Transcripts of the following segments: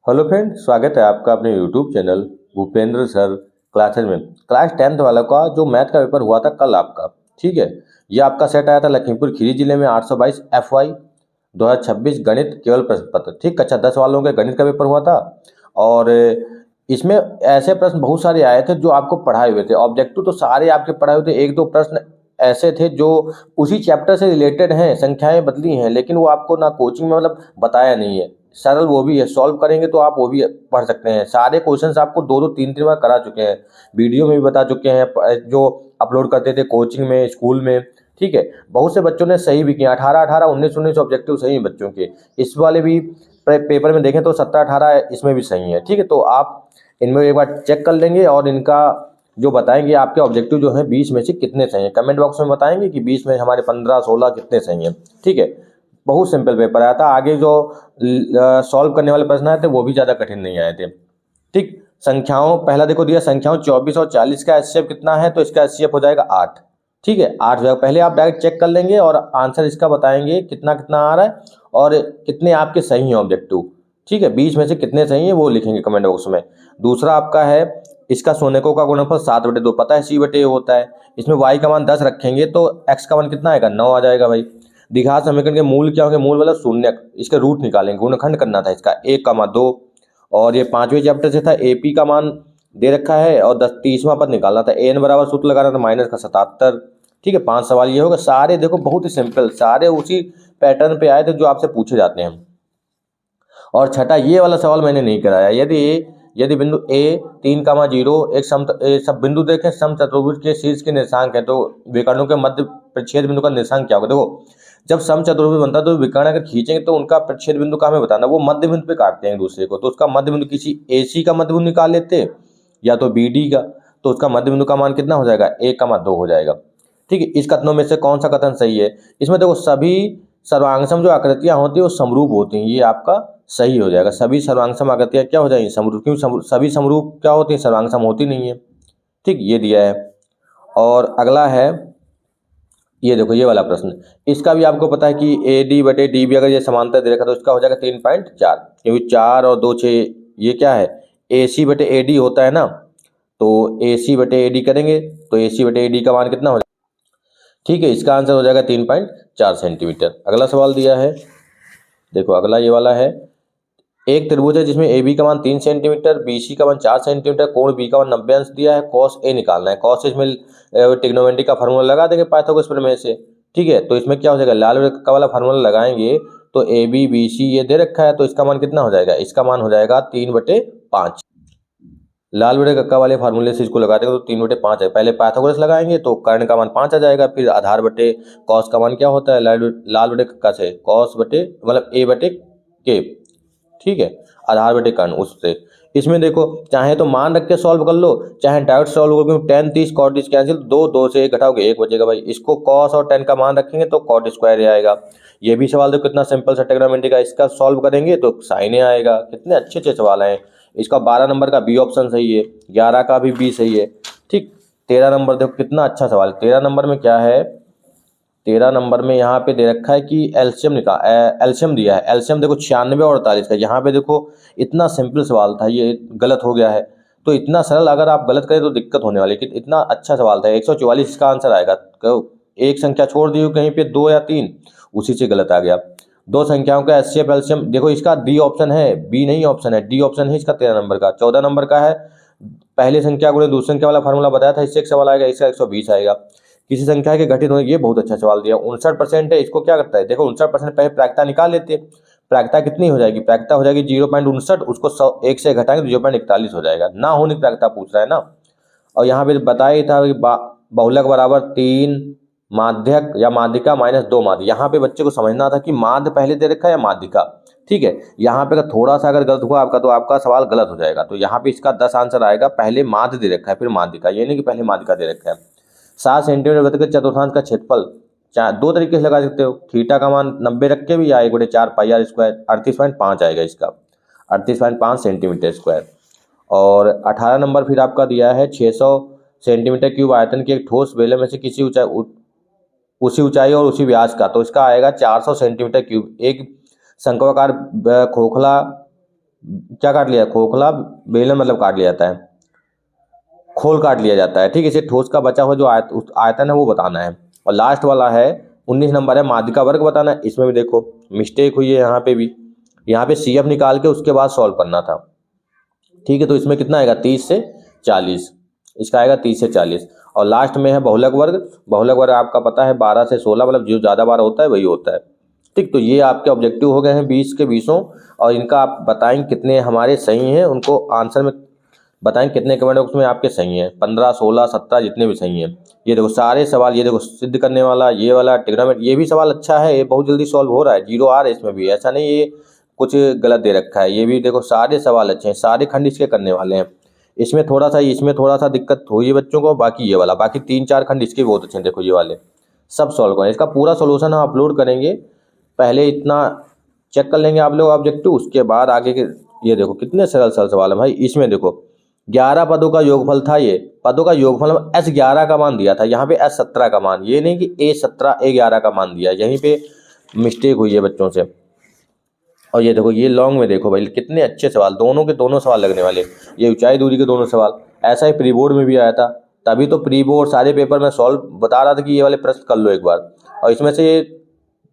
Hello friend, स्वागत है आपका अपने YouTube channel Bhupendra sir classes में। क्लास 10th वाला का जो मैथ का पेपर हुआ था कल आपका, ठीक है। ये आपका सेट आया था लखीमपुर खीरी जिले में 822 FY 2026 गणित केवल प्रश्न पत्र, ठीक। कक्षा 10 वालों के गणित का पेपर हुआ था और इसमें ऐसे प्रश्न बहुत सारे आए थे जो आपको पढ़ाए हुए थे। ऑब्जेक्टिव तो सारे आपके पढ़ाए हुए थे, एक दो प्रश्न ऐसे थे जो उसी चैप्टर से रिलेटेड हैं, संख्याएं बदली हैं, लेकिन वो आपको ना कोचिंग में मतलब बताया नहीं है। सरल वो भी है, सॉल्व करेंगे तो आप वो भी पढ़ सकते हैं। सारे क्वेश्चंस आपको दो दो तीन तीन बार करा चुके हैं, वीडियो में भी बता चुके हैं, जो अपलोड करते थे कोचिंग में, स्कूल में, ठीक है। बहुत से बच्चों ने सही भी किया, 18 19 ऑब्जेक्टिव सही है बच्चों के। इस वाले भी पेपर में देखें तो 17 18 इसमें भी सही है, ठीक है। तो आप इनमें एक बार चेक कर लेंगे और इनका जो बताएंगे आपके ऑब्जेक्टिव जो है 20 में से कितने सही हैं, कमेंट बॉक्स में बताएंगे कि 20 में हमारे 15 16 कितने सही हैं, ठीक है। बहुत सिंपल पेपर आया था। आगे जो सॉल्व करने वाले प्रश्न आए थे वो भी ज़्यादा कठिन नहीं आए थे, ठीक। संख्याओं पहला देखो दिया, संख्याओं 24 और 40 का एचसीएफ कितना है, तो इसका एचसीएफ हो जाएगा 8, ठीक है। 8 हो जाएगा। पहले आप डायरेक्ट चेक कर लेंगे और आंसर इसका बताएंगे कितना कितना आ रहा है और कितने आपके सही हैं ऑब्जेक्टिव, ठीक है। 20 में से कितने सही हैं वो लिखेंगे कमेंट बॉक्स में। दूसरा आपका है इसका सोनेको का गुणनफल 7/2, पता है C/A होता है। इसमें y का मान 10 रखेंगे तो x का मान कितना आएगा, 9 आ जाएगा भाई। द्विघात समीकरण के मूल क्या होंगे, मूल मतलब शून्य, इसके रूट निकालेंगे, गुणनखंड करना था इसका 1, 2। और ये 5वें चैप्टर से था, AP का मान दे रखा है और 30वां पद निकालना था। an बराबर सूत्र लगाना था माइनस का 77, ठीक है। 5 सवाल ये होगा। सारे देखो बहुत ही सिंपल, सारे उसी पैटर्न पे आए थे जो आपसे पूछे जाते हैं। और छठा ये वाला सवाल मैंने नहीं कराया। यदि बिंदु A 3, 0 एक सब बिंदु देखें, सम चतुर्भुज के शीर्ष के निर्देशांक है, तो विकर्णों के मध्य प्रच्छेद बिंदु का निर्देशांक क्या होगा। देखो जब सम चतुर्भुज बनता है तो विकर्ण अगर खींचेंगे तो उनका प्रच्छेद बिंदु का हमें बताना, वो मध्य बिंदु पे काटते हैं एक दूसरे को, तो उसका मध्य बिंदु किसी AC का मध्य बिंदु निकाल लेते या तो BD का, तो उसका मध्य बिंदु का मान कितना हो जाएगा, 1, 2 हो जाएगा, ठीक है। इस कथनों में से कौन सा कथन सही है। इसमें देखो सभी सर्वांगसम जो आकृतियां होती है वो समरूप होती हैं, ये आपका सही हो जाएगा। सभी सर्वांगसम आकृतियां क्या हो जाएंगी, समरूप, क्यों सभी समरूप क्या होती है, सर्वांगसम होती नहीं है, ठीक। ये दिया है। और अगला है ये देखो ये वाला प्रश्न, इसका भी आपको पता है कि AD/DB अगर ये समांतर दे रखा तो इसका हो जाएगा 3.4, क्योंकि 4 और 2 6 ये क्या है, AC/AD होता है ना, तो AC/AD करेंगे तो AC/AD का मान कितना हो जाएगा, ठीक है। इसका आंसर हो जाएगा 3.4 सेंटीमीटर। अगला सवाल दिया है, देखो अगला ये वाला है। एक त्रिभुज है जिसमें AB का मान 3 सेंटीमीटर, BC का मान 4 सेंटीमीटर, कोण B का मान 90 अंश दिया है, cos A निकालना है। cos इसमें ट्रिग्नोमेट्री का फार्मूला लगा देंगे पाइथागोरस प्रमेय से, ठीक है। तो इसमें क्या हो जाएगा, लाल वृत्त का वाला फार्मूला लगाएंगे तो AB BC ये दे रखा है, तो इसका मान कितना हो जाएगा, इसका मान हो जाएगा 3/5। लाल बटे कक्का वाले फार्मूले से इसको लगा देंगे तो 3/5 है। पहले पाइथागोरस लगाएंगे तो कर्ण का मान 5 आ जाएगा, फिर आधार बटे कॉस का मान क्या होता है, लाल बटे कक्का से कॉस बटे मतलब A/K, ठीक है, आधार बटे कर्ण उससे। इसमें देखो चाहे तो मान रख के सॉल्व कर लो, चाहे डायरेक्ट सॉल्व करो, 10 30 कॉट कैंसिल, 2 से 1 घटाओगे 1 बचेगा भाई। इसको कॉस और tan का मान रखेंगे तो कॉट स्क्वायर आएगा। ये भी सवाल देखो कितना सिंपल सा ट्रिग्नोमेट्री का, इसका सॉल्व करेंगे तो साइन आएगा। कितने अच्छे अच्छे सवाल हैं। इसका 12 नंबर का B ऑप्शन सही है, 11 का भी B सही है, ठीक। 13 नंबर देखो कितना अच्छा सवाल। 13 नंबर में क्या है, 13 नंबर में यहाँ पे दे रखा है कि एलसीएम दिया है। एलसीएम देखो 96 और 48 का। यहाँ पे देखो इतना सिंपल सवाल था, ये गलत हो गया है। तो इतना सरल अगर आप गलत करें तो दिक्कत होने वाली, कि इतना अच्छा सवाल था। 144 इसका आंसर आएगा। एक संख्या छोड़ दी हो कहीं पे 2 या 3, उसी से गलत आ गया। दो संख्याओं का एचसीएफ एलसीएम देखो, इसका डी ऑप्शन है, बी नहीं ऑप्शन है, डी ऑप्शन है इसका 13 नंबर का। 14 नंबर का है पहली संख्या गुणे दूसरी संख्या वाला फार्मूला बताया था, इससे एक सवाल आएगा, इसका 120 आएगा। किसी संख्या के घटित होने, ये बहुत अच्छा सवाल दिया। 59% है, इसको क्या करता है, देखो 59% पहले प्रायिकता निकाल लेते हैं। प्रायिकता कितनी हो जाएगी, प्रायिकता हो जाएगी 0.59, उसको 1 से घटाएंगे तो 0.41 हो जाएगा। ना होने की प्रायिकता पूछ रहा है ना। और यहाँ पे बताया था कि बहुलक बराबर 3 माध्यक या माध्यिका माइनस 2 माध्य। यहाँ पे बच्चे को समझना था कि माध्य पहले दे रखा है या माध्यिका, ठीक है। यहाँ पे थोड़ा सा अगर गलत हुआ आपका तो आपका सवाल गलत हो जाएगा। तो यहाँ पे इसका 10 आंसर आएगा, पहले माध्य दे रखा है फिर माध्यिका, ये नहीं कि पहले माध्यिका दे रखा है। 7 सेंटीमीटर वृत्त के चतुर्थांश का क्षेत्रफल दो तरीके से लगा सकते हो। थीटा का मान 90 रख के भी या 1/4 पाई आर स्क्वायर, 38.5 आएगा इसका, 38.5 सेंटीमीटर स्क्वायर। और 18 नंबर फिर आपका दिया है 600 सेंटीमीटर क्यूब आयतन के एक ठोस बेलन में से किसी उसी ऊंचाई और उसी व्यास का, तो इसका आएगा 400 सेंटीमीटर क्यूब। एक शंक्वाकार खोखला क्या काट लिया, खोखला बेलन मतलब काट लिया जाता है, खोल काट लिया जाता है, ठीक है। इसे ठोस का बचा हुआ जो आयतन है वो बताना है। और लास्ट वाला है 19 नंबर है माध्यिका वर्ग बताना है। इसमें भी देखो मिस्टेक हुई है यहाँ पे भी, यहाँ पे CF निकाल के उसके बाद सॉल्व करना था, ठीक है। तो इसमें कितना आएगा 30 से 40, इसका आएगा 30 से 40। और लास्ट में है बहुलक वर्ग। बहुलक वर्ग आपका पता है 12 से 16, मतलब जो ज़्यादा बार होता है वही होता है, ठीक। तो ये आपके ऑब्जेक्टिव हो गए हैं 20 के 20। और इनका आप बताएंगे कितने हमारे सही हैं, उनको आंसर में बताएं कितने कमेंट बॉक्स में आपके सही हैं, 15, 16, 17 जितने भी सही हैं। ये देखो सारे सवाल, ये देखो सिद्ध करने वाला, ये वाला ट्रिग्नोमेट्री, ये भी सवाल अच्छा है, ये बहुत जल्दी सॉल्व हो रहा है, 0 आ रहा है इसमें भी, ऐसा नहीं ये कुछ गलत दे रखा है। ये भी देखो सारे सवाल अच्छे हैं, सारे खंड इसके करने वाले हैं। इसमें थोड़ा सा दिक्कत हुई है बच्चों को, बाकी ये वाला, बाकी 3-4 खंड इसके बहुत अच्छे हैं। देखो ये वाले सब सॉल्व करें, इसका पूरा सोल्यूशन हम अपलोड करेंगे। पहले इतना चेक कर लेंगे आप लोग ऑब्जेक्टिव, उसके बाद आगे के ये देखो कितने सरल सरल सवाल है भाई। इसमें देखो 11 पदों का योगफल था, ये पदों का योगफल में S11 का मान दिया था, यहाँ पे S17 का मान, ये नहीं कि A17 A11 का मान दिया, यहीं पे मिस्टेक हुई है बच्चों से। और ये देखो ये लॉन्ग में देखो भाई कितने अच्छे सवाल, दोनों के दोनों सवाल लगने वाले, ये ऊंचाई दूरी के दोनों सवाल। ऐसा ही प्री बोर्ड में भी आया था, तभी तो प्री बोर्ड सारे पेपर में सॉल्व बता रहा था कि ये वाले प्रश्न कर लो एक बार। और इसमें से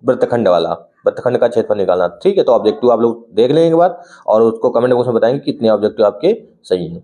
वृत्तखंड वाला, वृत्तखंड का क्षेत्रफल निकालना, ठीक है। तो ऑब्जेक्टिव आप लोग देख लेंगे एक बार और उसको कमेंट बॉक्स में बताएंगे कितने ऑब्जेक्टिव आपके सही हैं।